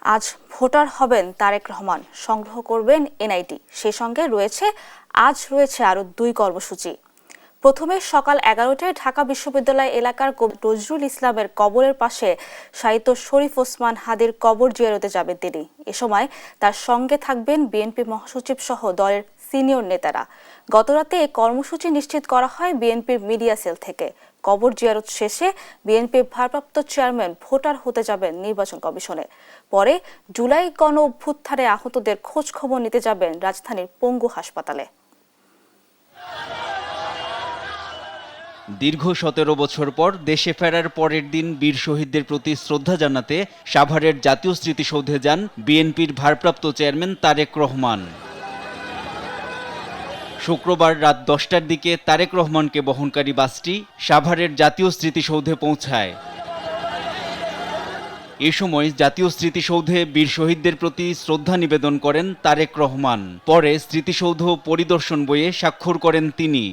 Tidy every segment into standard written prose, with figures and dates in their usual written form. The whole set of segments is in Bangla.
আজ ভোটার হবেন তারেক রহমান, সংগ্রহ করবেন এনআইডি। সেই সঙ্গে আজ রয়েছে আরও 2 কর্মসূচি। প্রথমে সকাল 11টায় ঢাকা বিশ্ববিদ্যালয় এলাকার নজরুল ইসলামের কবরের পাশে শায়িত শরীফ ওসমান হাদির কবর জিয়ারতে যাবেন তিনি। এ সময় তার সঙ্গে থাকবেন বিএনপি মহাসচিব সহ দলের সিনিয়র নেতারা। গতরাতে এই কর্মসূচি নিশ্চিত করা হয় বিএনপির মিডিয়া সেল থেকে। কবর জিয়ারত শেষে বিএনপির ভারপ্রাপ্ত চেয়ারম্যান ভোটার হতে যাবেন নির্বাচন কমিশনে। পরে জুলাই গণ অভ্যুত্থানে আহতদের খোঁজ খবর নিতে যাবেন রাজধানীর পঙ্গু হাসপাতালে। দীর্ঘ 17 বছর পর দেশে ফেরার পরের দিন বীর শহীদদের প্রতি শ্রদ্ধা জানাতে সাভারের জাতীয় স্মৃতিসৌধে যান বিএনপির ভারপ্রাপ্ত চেয়ারম্যান তারেক রহমান। শুক্রবার রাত 10টার দিকে তারেক রহমানকে বহনকারী বাসটি সাভারের জাতীয় স্মৃতিসৌধে পৌঁছায়। এ সময় জাতীয় স্মৃতিসৌধে বীর শহীদদের প্রতি শ্রদ্ধা নিবেদন করেন তারেক রহমান। পরে স্মৃতিসৌধ পরিদর্শন বইয়ে স্বাক্ষর করেন তিনি।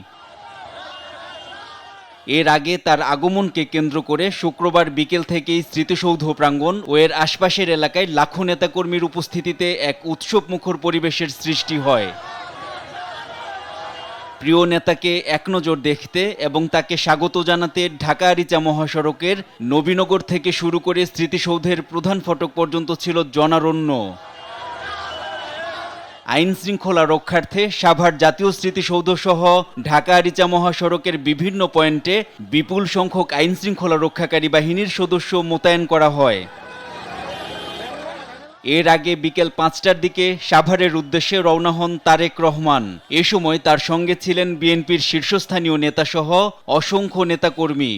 এর আগে তার আগমনকে কেন্দ্র করে শুক্রবার বিকেল থেকেই স্মৃতিসৌধ প্রাঙ্গণ ও এর আশপাশের এলাকায় লাখো নেতাকর্মীর উপস্থিতিতে এক উৎসবমুখর পরিবেশের সৃষ্টি হয়। প্রিয় নেতাকে একনজর দেখতে এবং তাকে স্বাগত জানাতে ঢাকা আরিচা মহাসড়কের নবীনগর থেকে শুরু করে স্মৃতিসৌধের প্রধান ফটক পর্যন্ত ছিল জনারণ্য। আইন শৃঙ্খলা রক্ষার্থে সাভার জাতীয় স্মৃতিসৌধ সহ ঢাকা আরিচা মহাসড়কের বিভিন্ন পয়েন্টে বিপুল সংখ্যক আইন শৃঙ্খলা রক্ষাকারী বাহিনীর সদস্য মোতায়েন করা হয়। এর আগে বিকেল 5টার দিকে সাভারের উদ্দেশ্যে রওনা হন তারেক রহমান। এ সময় তার সঙ্গে ছিলেন বিএনপির শীর্ষস্থানীয় নেতাসহ অসংখ্য নেতাকর্মী।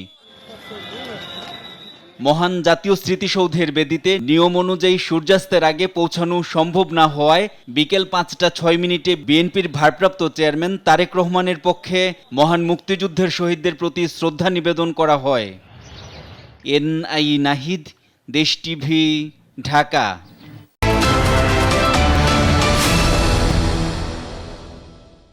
মহান জাতীয় স্মৃতিসৌধের বেদিতে নিয়ম অনুযায়ী সূর্যাস্তের আগে পৌঁছানো সম্ভব না হওয়ায় বিকেল 5টা 6 মিনিটে বিএনপির ভারপ্রাপ্ত চেয়ারম্যান তারেক রহমানের পক্ষে মহান মুক্তিযুদ্ধের শহীদদের প্রতি শ্রদ্ধা নিবেদন করা হয়। এনআই নাহিদ, দেশ টিভি, ঢাকা।